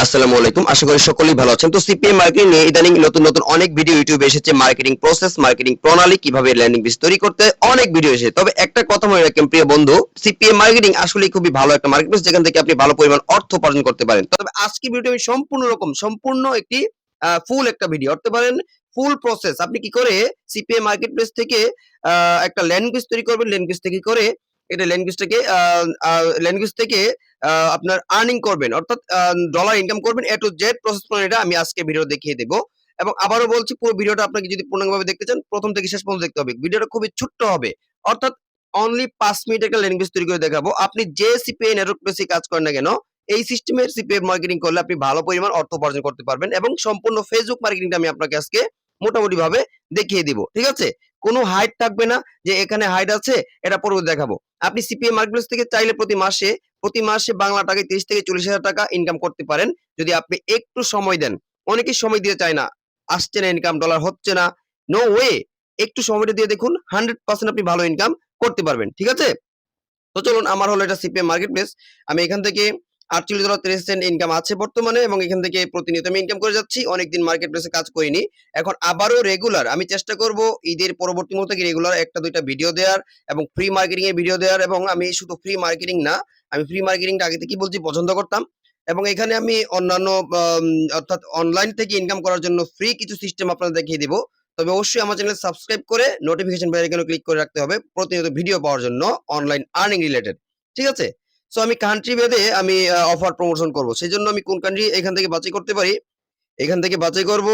আসসালামু আলাইকুম, আশা করি সকলেই ভালো আছেন। তো সিপিএম মার্কেটিং নিয়ে ইদানিং নতুন নতুন অনেক ভিডিও ইউটিউবে এসেছে। মার্কেটিং প্রসেস, মার্কেটিং প্রণালী, কিভাবে ল্যান্ডিং পেজ তৈরি করতে হয়, অনেক ভিডিও এসেছে। তবে একটা কথা মনে রাখবেন প্রিয় বন্ধু, সিপিএম মার্কেটিং আসলে খুবই ভালো একটা মার্কেট প্লেস, যেখান থেকে আপনি ভালো পরিমাণ অর্থ উপার্জন করতে পারেন। তবে আজকে ভিডিও আমি সম্পূর্ণ একটি ফুল একটা ভিডিও করতে পারেন, ফুল প্রসেস আপনি কি করে সিপিএম মার্কেট প্লেস থেকে একটা ল্যান্ডিং পেজ তৈরি করবেন, ল্যান্ডিং পেজ থেকে করে এটা ল্যান্ডিং পেজ থেকে আপনার আর্নিং করবেন, অর্থাৎ ডলার ইনকাম করবেন। এ টু জেড প্রসেস এটা আমি আজকে ভিডিও দেখিয়ে দেবো। এবং আবারও বলছি, পুরো ভিডিওটা আপনাকে যদি পূর্ণাঙ্গভাবে দেখতে চান, প্রথম থেকে শেষ পর্যন্ত দেখতে হবে। ভিডিওটা খুবই ছোট্ট হবে, অর্থাৎ অনলি 5 মিনিট একটা ল্যান্ডিং পেজ তৈরি করে দেখাবো। আপনি যে সিপিএ নেটওয়ার্ক প্লেসে কাজ করেন না কেন, এই সিস্টেমের সিপিএ মার্কেটিং করলে আপনি ভালো পরিমাণ অর্থ উপার্জন করতে পারবেন। এবং সম্পূর্ণ ফেসবুক মার্কেটিংটা আমি আপনাকে আজকে মোটামুটি ভাবে দেখিয়ে দিব, ঠিক আছে? কোনো হাইড থাকবে না যে এখানে হাইড আছে, এটা পরে দেখাবো। আপনি সিপিএ মার্কেট প্লেস থেকে চাইলে প্রতি মাসে বাংলা টাকায় 30 থেকে 40 হাজার টাকা ইনকাম করতে পারেন, যদি আপনি একটু সময় দেন। অনেকেই সময় দিয়ে চায় না, আসছে না ইনকাম, ডলার হচ্ছে না, নো ওয়ে। একটু সময়টা দিয়ে দেখুন, 100% আপনি ভালো ইনকাম করতে পারবেন, ঠিক আছে? তো চলুন, আমার হলো এটা সিপিএম মার্কেট প্লেস। আমি এখান থেকে $48.30 ইনকাম আছে বর্তমানে, এবং এখান থেকে প্রতিনিয়ত আমি ইনকাম করে যাচ্ছি। অনেকদিন মার্কেট প্লেসে কাজ করিনি, এখন আবারও রেগুলার আমি চেষ্টা করব ঈদের পরবর্তী মুহূর্তে রেগুলার একটা দুইটা ভিডিও দেওয়ার এবং ফ্রি মার্কেটিং এর ভিডিও দেওয়ার। এবং আমি শুধু ফ্রি মার্কেটিং না, আমি ফ্রি মার্কেটিংটা আগে থেকে বলছি পছন্দ করতাম, এবং এখানে আমি অন্যান্য অর্থাৎ অনলাইন থেকে ইনকাম করার জন্য ফ্রি কিছু সিস্টেম আপনাদের দেখিয়ে দিব। তবে অবশ্যই আমার চ্যানেল সাবস্ক্রাইব করে নোটিফিকেশন বেল আইকনে ক্লিক করে রাখতে হবে প্রতিনিয়ত ভিডিও পাওয়ার জন্য, অনলাইন আর্নিং রিলেটেড, ঠিক আছে? সো আমি কান্ট্রি ভেদে আমি অফার প্রমোশন করব, সেই জন্য আমি কোন কান্ট্রি এখান থেকে বাছাই করতে পারি, এখান থেকে বাছাই করব।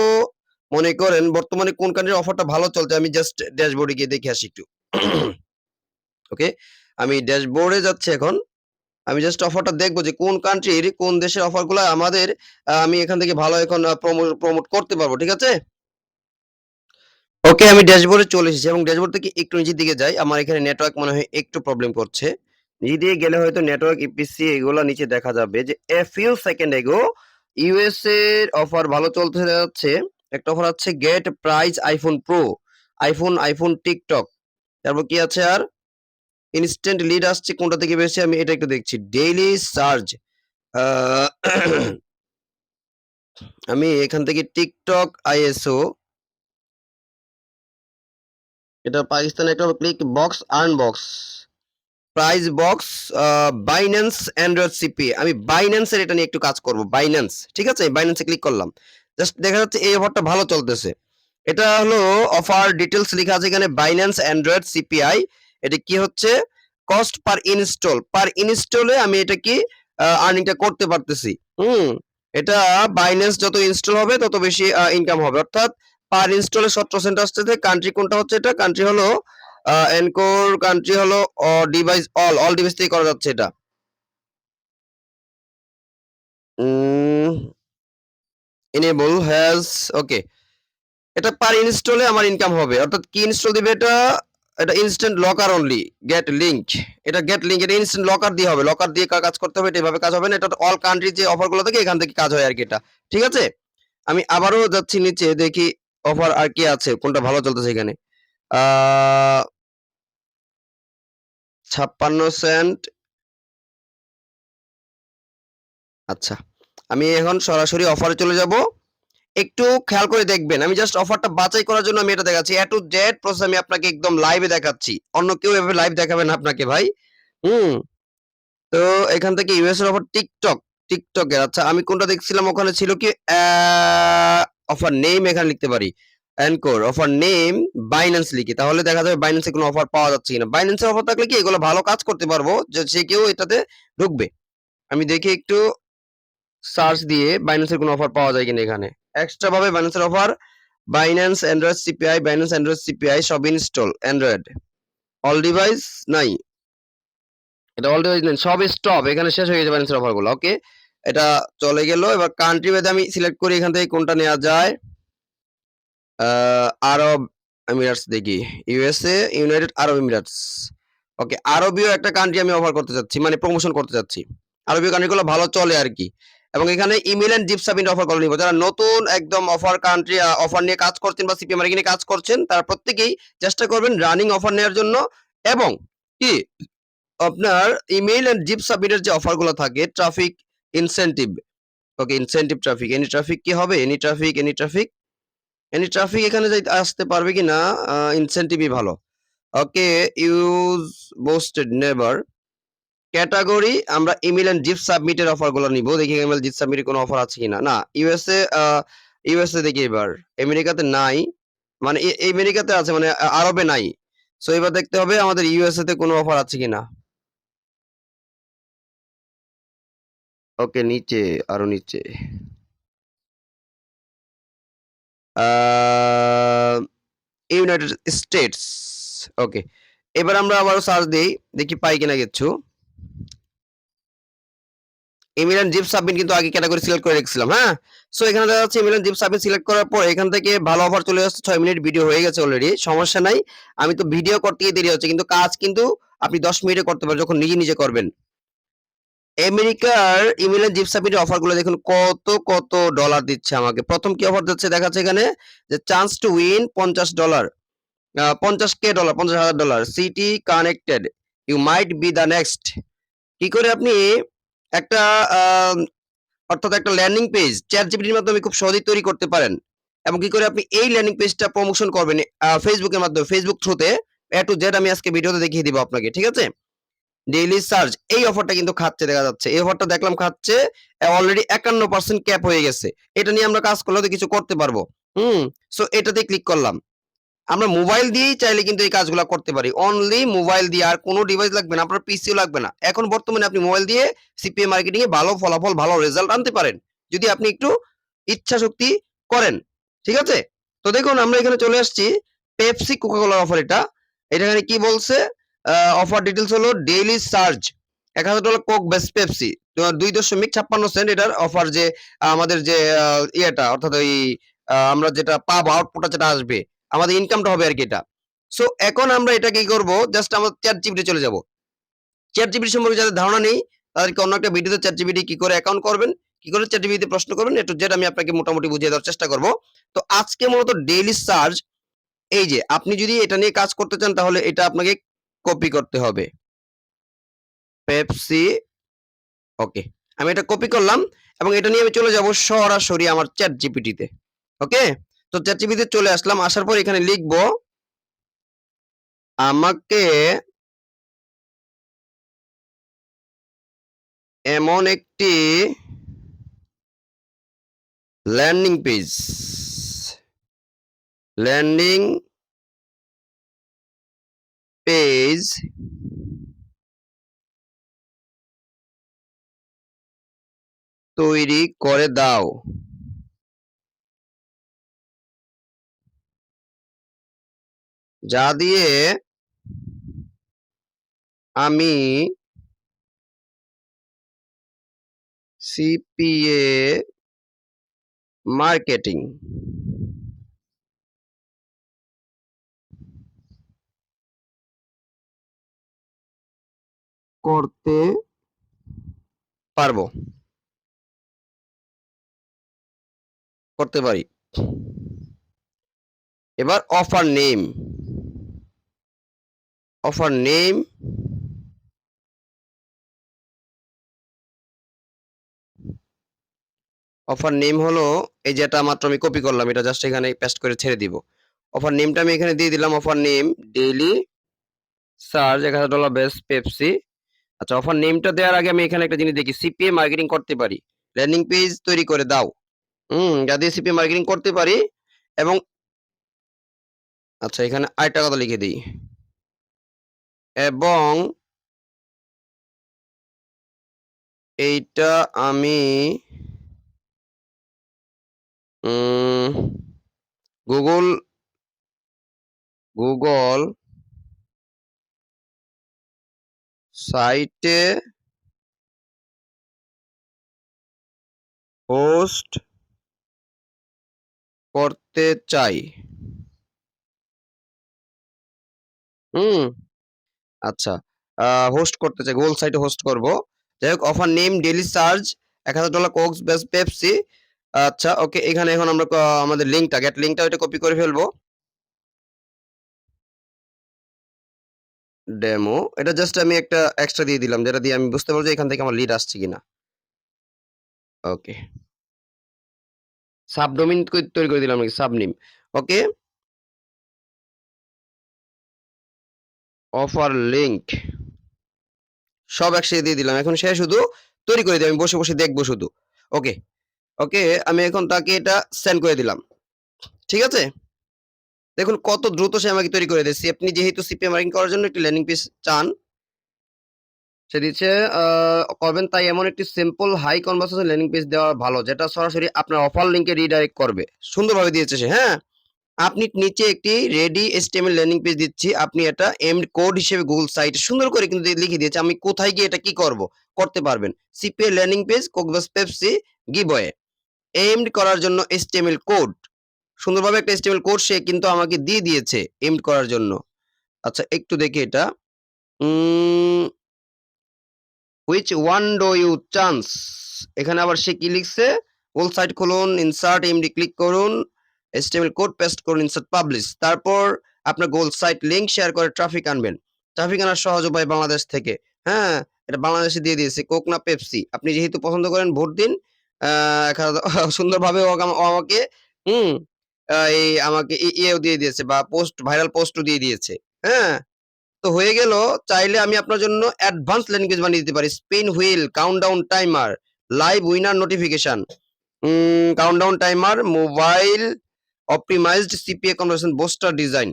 মনে করেন বর্তমানে কোন কান্ট্রির অফারটা ভালো চলছে, আমি জাস্ট ড্যাশবোর্ডে গিয়ে দেখে আসি একটু। ওকে, আমি ড্যাশবোর্ডে যাচ্ছি এখন। আমি জাস্ট অফারটা দেখবো যে কোন কান্ট্রির, কোন দেশের অফারগুলো আমাদের আমি এখান থেকে ভালো এখন প্রমোট করতে পারবো, ঠিক আছে? ওকে, আমি ড্যাশবোর্ডে চলে এসেছি, এবং ড্যাশবোর্ড থেকে একটু নিচের দিকে যাই। আমার এখানে নেটওয়ার্ক মনে হয় একটু প্রবলেম করছে। নিচে দিয়ে গেলে হয়তো নেটওয়ার্ক, ইপিসি এগুলো নিচে দেখা যাবে যে a few second ago USA এর অফার ভালো চলতে যাচ্ছে। একটা অফার আছে, get price iPhone pro, iPhone TikTok. তারপর কি আছে আর? ইনস্ট্যান্ট লিড আসছে, কোনটা থেকে বেশি আমি এটা একটু দেখছি। ডেইলি সার্চ, আমি এখান থেকে টিকটক আইএসও, এটা পাকিস্তান, একটা click box, earn box, price box, Binance Android CP. আমি বাইন্যান্সের এটা নিয়ে একটু কাজ করব, বাইন্যান্স, ঠিক আছে? বাইন্যান্সে ক্লিক করলাম, জাস্ট দেখা যাচ্ছে এই অফারটা ভালো চলতেছে। এটা হলো অফার ডিটেলস লেখা আছে এখানে, বাইন্যান্স অ্যান্ড্রয়েড সিপিআই। এটা কি হচ্ছে? কস্ট পার ইনস্টলে আমি এটা কি আর্নিংটা করতে পারতেছি। এটা বাইন্যান্স যত ইনস্টল হবে তত বেশি ইনকাম হবে, অর্থাৎ পার ইনস্টলে 17 সেন্ট আসতেছে। কান্ট্রি কোনটা হচ্ছে? এটা কান্ট্রি হলো এনকোর, কান্ট্রি হলো ডিভাইস, অল ডিভাইস থেকে করা যাচ্ছে এটা। এনেবল হ্যাজ, ওকে। এটা পার ইনস্টলে আমার ইনকাম হবে, অর্থাৎ কি ইনস্টল দিবে এটা? এটা instant locker only, get link. এটা গেট লিংক, এটা ইনস্ট্যান্ট লকার দিয়ে হবে, লকার দিয়ে কাজ করতে হবে। এটা এভাবে কাজ হবে না, এটা অল কান্ট্রি যে অফারগুলো থাকে এখান থেকে কাজ হয় আর কি এটা, ঠিক আছে? আমি আবারও যাচ্ছি নিচে, দেখি অফার আর কি আছে, কোনটা ভালো চলতেছে এখানে। 56 সেন্ট। আচ্ছা, আমি এখন সরাসরি অফারে চলে যাব। একটু খেয়াল করে দেখবেন, আমি জাস্ট অফারটা বাছাই করার জন্য আমি এটা দেখাচ্ছি। এ টু জেড প্রসেস আমি আপনাকে একদম লাইভে দেখাচ্ছি, অন্য কেউ এভাবে লাইভ দেখাবে না আপনাকে ভাই। হুম তো এখান থেকে ইউএস এর অফার, টিকটকের। আচ্ছা, আমি কোনটা দেখছিলাম, ওখানে ছিল কি অফার নেম, এখানে লিখতে পারি এনকোর অফার নেম, বাইন্যান্স লিখি, তাহলে দেখা যাবে বাইন্যান্সে কোনো অফার পাওয়া যাচ্ছে কিনা। বাইন্যান্সের অফার থাকলে কি এগুলো ভালো কাজ করতে পারবো, যে সে কেউ এটাতে ঢুকবে। আমি দেখি একটু সার্চ দিয়ে বাইন্যান্সের কোনো অফার পাওয়া যায় কিনা এখানে। এক্সট্রা ভাবে বাইন্যান্সের অফার, বাইন্যান্স অ্যান্ড্রয়েড সিপিআই সব ইনস্টল, অ্যান্ড্রয়েড অল ডিভাইস নাই, এটা অল ডিভাইস নেই, সব স্টপ, এখানে শেষ হয়ে গেছে বাইন্যান্সের অফারগুলো। ওকে, এটা চলে গেল। এবার কান্ট্রি ভেদে আমি সিলেক্ট করি এখান থেকে কোনটা নেওয়া যায়। আরব এমিরেটস দেখি, ইউএসএ, ইউনাইটেড আরব এমিরেটস। ওকে, আরবীয় একটা কান্ট্রি আমি অফার করতে চাচ্ছি, মানে প্রমোশন করতে চাচ্ছি। আরবীয় কান্ট্রিগুলো ভালো চলে আর কি। এবং এখানে email and zip submit offer করে নিব, যারা নতুন একদম অফার কান্ট্রি অফার নিয়ে কাজ করছেন বা সিপিএম মার্কেটিং নিয়ে কাজ করছেন, তারা প্রত্যেকেই চেষ্টা করবেন রানিং অফার নেওয়ার জন্য। এবং কি আপনার ইমেইল এন্ড জিপ সাবমিটের যে অফারগুলো থাকে, ট্রাফিক ইনসেনটিভ, ওকে, ইনসেনটিভ ট্রাফিক, এনি ট্রাফিক কি হবে? Any traffic, any traffic, any traffic এখানে যাইতে আসতে পারবে কিনা? ইনসেনটিভই ভালো। ওকে, ইউজ বোস্টেড নেভার। ক্যাটাগরি আমরা ইমেল এন্ড জিপ সাবমিটের অফারগুলো নিব। দেখি ইমেল জিপ সাবমিটের কোনো অফার আছে কিনা। না, ইউএসএ দেখি এবার। আমেরিকাতে নাই, মানে আমেরিকাতে আছে, মানে আরবে নাই। সো এবার দেখতে হবে আমাদের ইউএসএ তে কোনো অফার আছে কিনা। ওকে, নিচে, আরো নিচে। United states. ওকে, এবার আমরা আবারও সার্চ দিই, দেখি পাই কিনা কিছু। ইমেল এন্ড জিপ সাবমিট কিন্তু আগে ক্যাটাগরি সিলেক্ট করে রেখেছিলাম, হ্যাঁ। সো এখানে দেখা যাচ্ছে email and zip submit select করার পর এখান থেকে ভালো অফার চলে আসছে। 6 মিনিট ভিডিও হয়ে গেছে অলরেডি, সমস্যা নাই। আমি তো ভিডিও করতে গিয়ে দেরি হচ্ছে, কিন্তু কাজ কিন্তু আপনি 10 মিনিটে করতে পারবেন যখন নিজে নিজে করবেন। আমেরিকার ইমেল এন্ড জিপ সাবমিটের অফারগুলো দেখুন কত কত ডলার দিচ্ছে আমাকে। প্রথম কি অফার দিচ্ছে দেখাচ্ছে এখানে, যে chance to win $50, 50K dollar, $50,000, city connected, you might be the next. কি করে আপনি একটা অর্থাৎ একটা ল্যান্ডিং পেজ চ্যাট জিপিটির মাধ্যমে খুব সহজেই তৈরি করতে পারেন, এবং কি করে আপনি এই ল্যান্ডিং পেজটা প্রমোশন করবেন ফেসবুকের মাধ্যমে, ফেসবুক থ্রুতে এ টু জেড আমি আজকে ভিডিওতে দেখিয়ে দিব আপনাকে, ঠিক আছে। ডেইলি সার্চ এই অফারটা কিন্তু খাচ্ছে, দেখা যাচ্ছে এই অফারটা দেখলাম খাচ্ছে, অলরেডি 51% ক্যাপ হয়ে গেছে। এটা নিয়ে আমরা কাজ করলে তো কিছু করতে পারবো। হুম। সো এটাতে ক্লিক করলাম। আমরা মোবাইল দিয়েই চাইলে কিন্তু এই কাজগুলো করতে পারি, অনলি মোবাইল দিয়ে, আর কোনো ডিভাইস লাগবে না, আপনার পিসিও লাগবে না। এখন বর্তমানে আপনি মোবাইল দিয়ে সিপিএ মার্কেটিং এ ভালো ফলাফল, ভালো রেজাল্ট আনতে পারেন যদি আপনি একটু ইচ্ছা শক্তি করেন, ঠিক আছে। তো দেখুন আমরা এখানে চলে আসছি, পেপসি কোকাকোলার অফার। এটা এটা এখানে কি বলছে, অফার ডিটেলস হলো daily search $1,000 Coke best Pepsi 2.56 cent এটার অফার, যে আমাদের যে ইয়েটা, অর্থাৎ ওই আমরা যেটা পাবো, আউটপুটটা যেটা আসবে, আমাদের ইনকামটা হবে আর কি এটা। সো এখন আমরা এটা কি করব, জাস্ট আমরা চ্যাট জিপিটি চলে যাব। চ্যাট জিপিটি সম্পর্কে যাদের ধারণা নেই তাদেরকে অন্য একটা ভিডিওতে চ্যাট জিপিটি কি করে অ্যাকাউন্ট করবেন, কি করে চ্যাট জিপিটিতে প্রশ্ন করবেন, একটু যেটা আমি আপনাকে মোটামুটি বুঝিয়ে দেওয়ার চেষ্টা করব। তো আজকে মূলত ডেইলি সার্চ, এই যে আপনি যদি এটা নিয়ে কাজ করতে চান তাহলে এটা আপনাকে কপি করতে হবে, পেপসি। ওকে, আমি এটা কপি করলাম এবং এটা নিয়ে আমি চলে যাব সরাসরি আমার চ্যাট জিপিটিতে। ওকে, তো চ্যাট জিপিটিতে চলে আসলাম, আসার পর এখানে লিখবো আমাকে এমন একটি ল্যান্ডিং পেজ, ল্যান্ডিং পেজ তৈরি করে দাও, যা দিয়ে আমি সিপিএ মার্কেটিং করতে পারবো, করতে পারি। এবার offer name, offer name, offer name হলো এই যেটা মাত্র আমি কপি করলাম, এটা জাস্ট এখানে পেস্ট করে ছেড়ে দিব। অফার নেমটা আমি এখানে দিয়ে দিলাম, offer name daily search $1,000 best Pepsi. আচ্ছা, অফার নেমটা দেওয়ার আগে আমি এখানে একটা জিনিস দেখি, সিপিএ মার্কেটিং করতে পারি, ল্যান্ডিং পেজ তৈরি করে দাও। যা দিয়ে সিপিএ মার্কেটিং করতে পারি। এবং আচ্ছা, এখানে আরেকটা কথা লিখে দিই, এবং এইটা আমি গুগল গুগল সাইটে হোস্ট করতে চাই। হুম আচ্ছা, হোস্ট করতে চাই, গুগল সাইটে হোস্ট করব। যাই হোক, offer name daily search $1,000 Coke's best Pepsi. আচ্ছা, ওকে, এখানে এখন আমরা আমাদের লিঙ্কটা, গেট লিঙ্কটা ওইটা কপি করে ফেলবো। ডেমো, এটা জাস্ট আমি একটা এক্সট্রা দিয়ে দিলাম, যেটা দিয়ে আমি বুঝতে পারবো যে এখান থেকে আমার লিড আসছে কিনা। ওকে, সাবডোমেইন তৈরি করে দিলাম নাকি সাবনেম। ওকে, অফার লিংক সব একসাথে দিয়ে দিলাম। এখন সে শুধু তৈরি করে দিই, আমি বসে বসে দেখবো শুধু। ওকে ওকে, আমি এখন তাকে এটা সেন্ড করে দিলাম। ঠিক আছে, দেখুন কত দ্রুত সে আমাকে তৈরি করে দিচ্ছে। আপনি যেহেতু সিপিএ মার্কেটিং করার জন্য একটি ল্যান্ডিং পেজ চান, সে দিচ্ছে করবেন, তাই এমন একটি simple high conversion landing page দেওয়া ভালো, যেটা সরাসরি আপনার অফার লিংকে রিডাইরেক্ট করবে। সুন্দরভাবে দিয়েছে সে। হ্যাঁ, আপনি নিচে একটি রেডি এইচটিএমএল ল্যান্ডিং পেজ দিচ্ছি, আপনি এটা এমড কোড হিসেবে গুগল সাইটে সুন্দর করে কিন্তু লিখে দিয়েছে। আমি কোথায় গিয়ে এটা কি করব, করতে পারবেন। CPA landing page Coke versus Pepsi giveaway embed করার জন্য এইচটিএমএল কোড, সুন্দরভাবে একটা এইচটিএমএল কোড সে কিন্তু আমাকে দিয়ে দিয়েছে এমড করার জন্য। আচ্ছা একটু দেখি এটা, which one do you chance, এখানে আবার সে কি লিখছে, ওল সাইট খুলুন, ইনসার্ট এমডি ক্লিক করুন, এইচটিএমএল কোড পেস্ট করুন, ইনসার্ট পাবলিশ, তারপর আপনার গোল সাইট লিংক শেয়ার করে ট্রাফিক আনবেন। ট্রাফিক আনার সহজ উপায় বাংলাদেশ থেকে। হ্যাঁ, এটা বাংলাদেশে দিয়ে দিয়েছে, কোক না পেপসি, আপনি যেহেতু পছন্দ করেন ভোট দিন। সুন্দরভাবে ও আমাকে হুম এই আমাকে ইয়েও দিয়ে দিয়েছে, বা পোস্ট ভাইরাল পোস্টও দিয়ে দিয়েছে। হ্যাঁ, তো হয়ে গেল। চাইলে আমি আপনার জন্য অ্যাডভান্স ল্যান্ডিং পেজ বানিয়ে দিতে পারি। Spin wheel, countdown timer, live winner notification, countdown timer, mobile optimised CPA conversion booster design.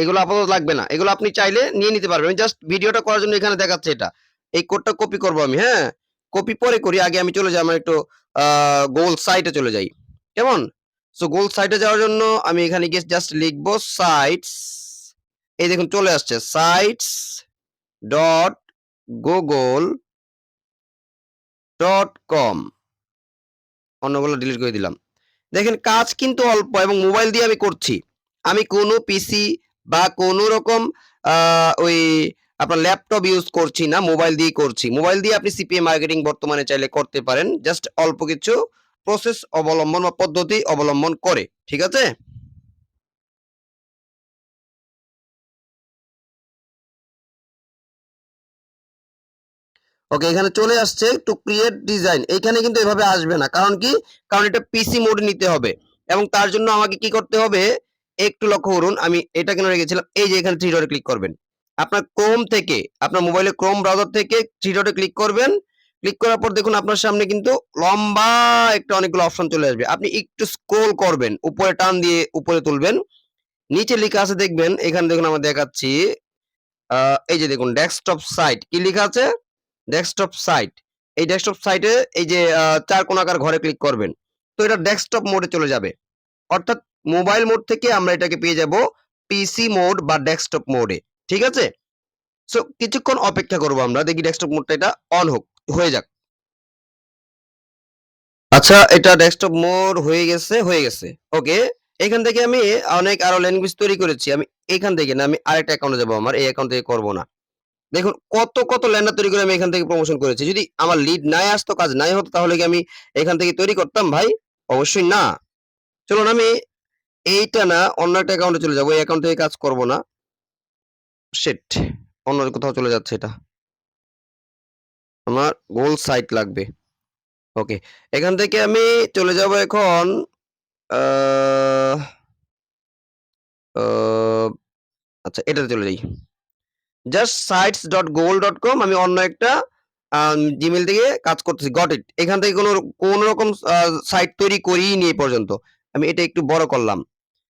এগুলো আপাতত লাগবে না, এগুলো আপনি চাইলে নিয়ে নিতে পারবেন। আমি জাস্ট ভিডিওটা করার জন্য এখানে দেখাচ্ছে এটা। এই কোডটা কপি করব আমি। হ্যাঁ, কপি পরে করি, আগে আমি চলে যাই আমার একটু গোল সাইটে চলে যাই। কেমন? সো গোল সাইটে যাওয়ার জন্য আমি এখানে গিয়ে জাস্ট লিখবো সাইটস, এই দেখুন চলে আসছে sites dot Google dot com. অন্যগুলো ডিলিট করে দিলাম। দেখেন কাজ কিন্তু অল্প এবং মোবাইল দিয়ে আমি করছি। আমি কোনো পিসি বা কোনো রকম ওই আপনার ল্যাপটপ ইউজ করছি না, মোবাইল দিয়ে করছি। মোবাইল দিয়ে আপনি সিপিএ মার্কেটিং বর্তমানে চাইলে করতে পারেন, জাস্ট অল্প কিছু প্রসেস অবলম্বন বা পদ্ধতি অবলম্বন করে। ঠিক আছে, ওকে, এখানে চলে আসছে টু ক্রিয়েট ডিজাইন। এইখানে কিন্তু এভাবে আসবে না, কারণ কি, কারণ এটা পিসি মোড নিতে হবে, এবং তার জন্য আমাকে কি করতে হবে, একটু লক্ষ্য করুন। আমি এটা কেন রেখেছিলাম, এই যে এখানে থ্রি ডটে ক্লিক করবেন। আপনার ক্রোম থেকে, আপনার মোবাইলে ক্রোম ব্রাউজার থেকে থ্রি ডটে ক্লিক করবেন। ক্লিক করার পর দেখুন আপনার সামনে কিন্তু লম্বা একটা অনেকগুলো অপশন চলে আসবে। আপনি একটু স্ক্রোল করবেন, উপরে টান দিয়ে উপরে তুলবেন, নিচে লেখা আছে দেখবেন, এখানে দেখুন আমরা দেখাচ্ছি, এই যে দেখুন ডেস্কটপ সাইট, কি লেখা আছে, ডেস্কটপ সাইট। এই ডেস্কটপ সাইটে এই যে চার কোণাকার ঘরে ক্লিক করবেন, তো এটা ডেস্কটপ মোডে চলে যাবে। অর্থাৎ মোবাইল মোড থেকে আমরা এটাকে পেয়ে যাব পিসি মোড বা ডেস্কটপ মোডে। ঠিক আছে, সো কিছুক্ষণ অপেক্ষা করব আমরা, দেখি ডেস্কটপ মোডটা এটা অন হোক, হয়ে যাক। আচ্ছা, এটা ডেস্কটপ মোড হয়ে গেছে, হয়ে গেছে। ওকে, এখান থেকে আমি অনেক আরো ল্যাঙ্গুয়েজ তৈরি করেছি। আমি এখান থেকে না, আমি আরেকটা অ্যাকাউন্টে যাব, আমার এই অ্যাকাউন্ট থেকে করব না। দেখুন কত কত ল্যান্ডার তৈরি করে আমি এখান থেকে প্রমোশন করেছি। যদি আমার লিড নাই আসতো, কাজ নাই হতো, তাহলে কি আমি এখান থেকে তৈরি করতাম ভাই? অবশ্যই না। চলুন আমি এইটা না, অন্য একটা অ্যাকাউন্টে চলে যাবো, এই অ্যাকাউন্ট থেকে কাজ করব না। শিট, অন্য কোথাও চলে যাচ্ছে এটা। আমার গোল সাইট লাগবে। ওকে, এখান থেকে আমি চলে যাব এখন আহ, আহ, আচ্ছা এটাতে চলে যাই, just sites dot Google dot com. আমি অন্য একটা জিমেল থেকে কাজ করতেছি। গট ইট, এখান থেকে কোন রকম সাইট তৈরি করিনি এই পর্যন্ত। আমি এটা একটু বড় করলাম।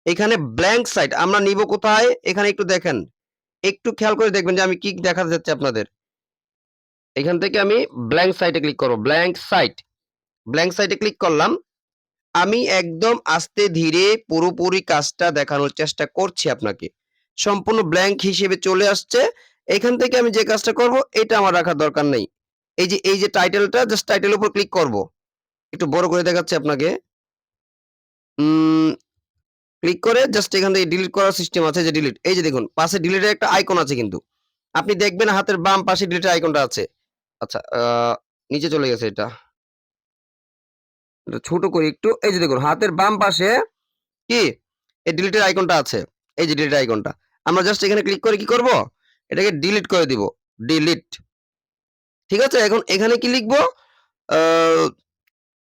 এখানে ব্ল্যাঙ্ক সাইট আমরা নিব কোথায়, এখানে একটু দেখেন, একটু খেয়াল করে দেখবেন যে আমি কি দেখাতে যাচ্ছি আপনাদের। এখান থেকে আমি ব্ল্যাঙ্ক সাইটে ক্লিক করব, ব্ল্যাঙ্ক সাইট, ব্ল্যাঙ্ক সাইটে ক্লিক করলাম। আমি একদম আস্তে ধীরে পুরোপুরি কাজটা দেখানোর চেষ্টা করছি আপনাকে। সম্পূর্ণ ব্ল্যাঙ্ক হিসেবে চলে আসছে। এখান থেকে আমি যে কাজটা করব এটা আমার রাখার দরকার নেই। এই যে টাইটেলটা, জাস্ট টাইটেলের উপর ক্লিক করব। একটু বড় করে দেখাচ্ছি আপনাকে। ক্লিক করে জাস্ট এখান থেকে ডিলিট করার সিস্টেম আছে, যে ডিলিট, এই যে দেখুন পাশে ডিলিটের একটা আইকন আছে, কিন্তু আপনি দেখবেন হাতের বাম পাশে ডিলিটের আইকনটা আছে। আচ্ছা নিচে চলে গেছে এটা, ছোট করি একটু। এই যে দেখুন হাতের বাম পাশে কি এই ডিলিটের আইকনটা আছে, এই যে ডিলিট আইকনটা। আমরা জাস্ট এখানে ক্লিক করে কি করব, এটাকে ডিলিট করে দিব, ডিলিট। ঠিক আছে, এখন এখানে কি লিখবো,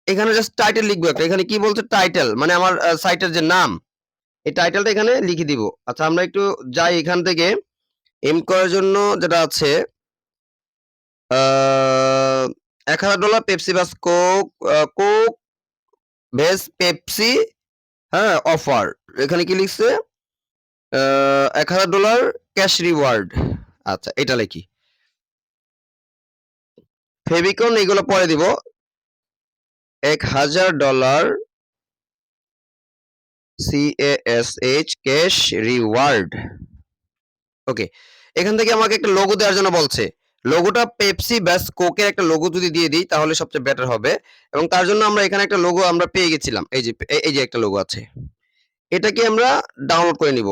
এখানে জাস্ট টাইটেল লিখবো একটা। এখানে কি বলছে টাইটেল, মানে আমার সাইটের যে নাম, এই টাইটেলটা এখানে লিখে দিব। আচ্ছা আমরা একটু যাই এখান থেকে এম করার জন্য যেটা আছে $1000 পেপসি বাস কোক, কোক ভেজ পেপসি, হ্যাঁ অফার। এখানে কি লিখছে $1000 ক্যাশ রিওয়ার্ড। আচ্ছা এটা লিখি। ফেভিকন এগুলো পরে দিব। $1000 CASH ক্যাশ রিওয়ার্ড। ওকে, এখান থেকে আমাকে একটা লোগো দেওয়ার জন্য বলছে। লোগোটা পেপসি ব্যাস কোকের একটা লোগো যদি দিয়ে দিই তাহলে সবচেয়ে বেটার হবে, এবং তার জন্য আমরা এখানে একটা লোগো আমরা পেয়ে গেছিলাম। এই যে একটা লোগো আছে, এটাকে আমরা ডাউনলোড করে নিব।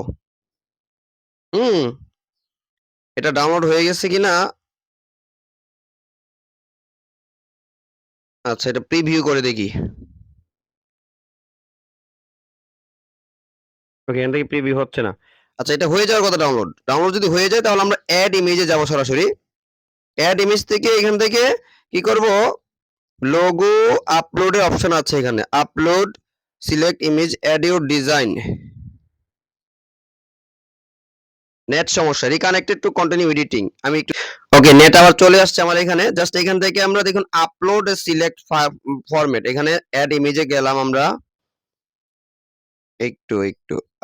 হুম, এটা ডাউনলোড হয়ে গেছে কিনা। আচ্ছা এটা প্রিভিউ করে দেখি। ওকে, এখান থেকে প্রিভিউ হচ্ছে না। আচ্ছা এটা হয়ে যাওয়ার কথা। ডাউনলোড ডাউনলোড যদি হয়ে যায় তাহলে আমরা অ্যাড ইমেজে যাব সরাসরি। অ্যাড ইমেজ থেকে এখান থেকে কি করব, লোগো আপলোডের অপশন আছে এখানে, upload select image add your design. Net সমস্যা, রিকানেক্টেড টু কন্টিনিউ এডিটিং। আমি একটু ওকে, নেট আবার চলে আসছে আমার এখানে। জাস্ট এখান থেকে আমরা দেখুন আপলোড সিলেক্ট ফরম্যাট, এখানে অ্যাড ইমেজে গেলাম আমরা। একটু